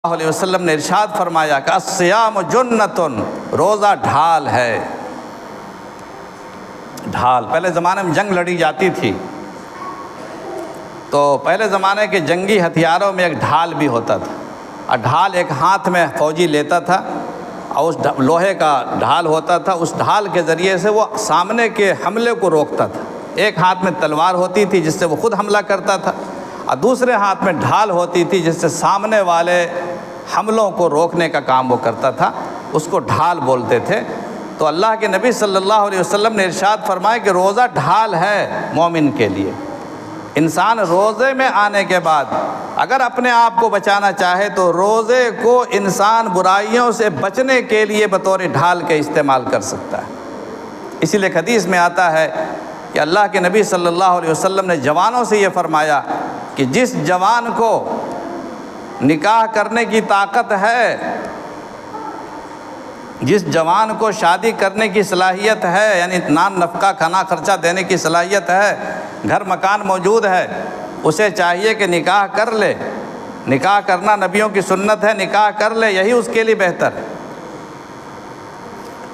علیہ وسلم نے ارشاد فرمایا کہ الصیام جنتن، روزہ ڈھال ہے۔ ڈھال، پہلے زمانے میں جنگ لڑی جاتی تھی تو پہلے زمانے کے جنگی ہتھیاروں میں ایک ڈھال بھی ہوتا تھا، اور ڈھال ایک ہاتھ میں فوجی لیتا تھا اور اس لوہے کا ڈھال ہوتا تھا، اس ڈھال کے ذریعے سے وہ سامنے کے حملے کو روکتا تھا۔ ایک ہاتھ میں تلوار ہوتی تھی جس سے وہ خود حملہ کرتا تھا، اور دوسرے ہاتھ میں ڈھال ہوتی تھی جس سے سامنے والے حملوں کو روکنے کا کام وہ کرتا تھا، اس کو ڈھال بولتے تھے۔ تو اللہ کے نبی صلی اللہ علیہ وسلم نے ارشاد فرمایا کہ روزہ ڈھال ہے مومن کے لیے۔ انسان روزے میں آنے کے بعد اگر اپنے آپ کو بچانا چاہے تو روزے کو انسان برائیوں سے بچنے کے لیے بطور ڈھال کے استعمال کر سکتا ہے۔ اسی لیے حدیث میں آتا ہے کہ اللہ کے نبی صلی اللہ علیہ وسلم نے جوانوں سے یہ فرمایا کہ جس جوان کو نکاح کرنے کی طاقت ہے، جس جوان کو شادی کرنے کی صلاحیت ہے، یعنی نان نفقہ کھانا خرچہ دینے کی صلاحیت ہے، گھر مکان موجود ہے، اسے چاہیے کہ نکاح کر لے۔ نکاح کرنا نبیوں کی سنت ہے، نکاح کر لے، یہی اس کے لیے بہتر ہے۔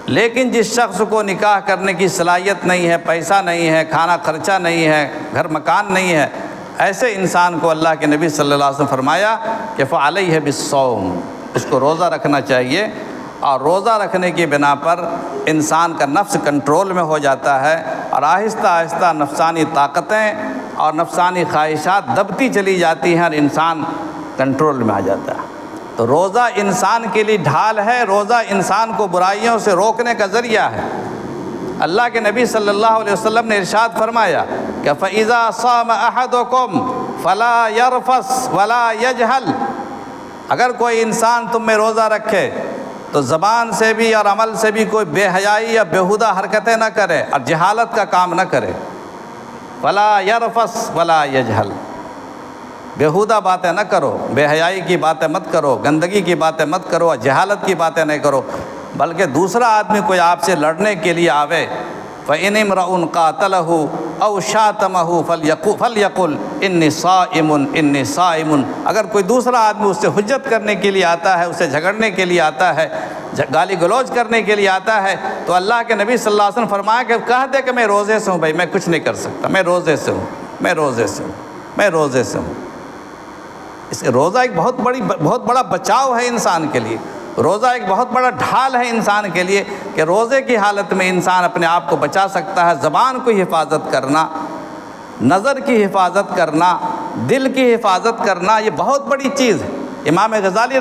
لیکن جس شخص کو نکاح کرنے کی صلاحیت نہیں ہے، پیسہ نہیں ہے، کھانا خرچہ نہیں ہے، گھر مکان نہیں ہے، ایسے انسان کو اللہ کے نبی صلی اللہ علیہ وسلم فرمایا کہ فعلیہ بالصوم، اس کو روزہ رکھنا چاہیے۔ اور روزہ رکھنے کی بنا پر انسان کا نفس کنٹرول میں ہو جاتا ہے، اور آہستہ آہستہ نفسانی طاقتیں اور نفسانی خواہشات دبتی چلی جاتی ہیں اور انسان کنٹرول میں آ جاتا ہے۔ تو روزہ انسان کے لیے ڈھال ہے، روزہ انسان کو برائیوں سے روکنے کا ذریعہ ہے۔ اللہ کے نبی صلی اللہ علیہ وسلم نے ارشاد فرمایا کہ فَإِذَا صَامَ أَحَدُكُمْ فَلَا يَرْفَثْ وَلَا يَجْهَلْ، اگر کوئی انسان تم میں روزہ رکھے تو زبان سے بھی اور عمل سے بھی کوئی بے حیائی یا بیہودہ حرکتیں نہ کرے اور جہالت کا کام نہ کرے۔ فَلَا يَرْفَثْ وَلَا يَجْهَلْ، بیہودہ باتیں نہ کرو، بے حیائی کی باتیں مت کرو، گندگی کی باتیں مت کرو، اور جہالت کی باتیں نہیں کرو، بلکہ دوسرا آدمی کوئی آپ سے لڑنے کے لیے آوے فَإِنِ امْرَؤٌ قَاتَلَهُ أَوْ شَاتَمَهُ فَلْيَقُلْ إِنِّي صَائِمٌ إِنِّي صَائِمٌ، اگر کوئی دوسرا آدمی اس سے حجت کرنے کے لیے آتا ہے، اسے جھگڑنے کے لیے آتا ہے، گالی گلوچ کرنے کے لیے آتا ہے، تو اللہ کے نبی صلی اللہ علیہ وسلم فرمایا کہ کہہ دے کہ میں روزے سے ہوں، بھائی میں کچھ نہیں کر سکتا، میں روزے سے ہوں، میں روزے سے ہوں، میں روزے سے ہوں۔ اس روزہ ایک بہت بڑا بچاؤ ہے انسان کے لیے، روزہ ایک بہت بڑا ڈھال ہے انسان کے لیے کہ روزے کی حالت میں انسان اپنے آپ کو بچا سکتا ہے۔ زبان کو حفاظت کرنا، نظر کی حفاظت کرنا، دل کی حفاظت کرنا، یہ بہت بڑی چیز ہے۔ امام غزالی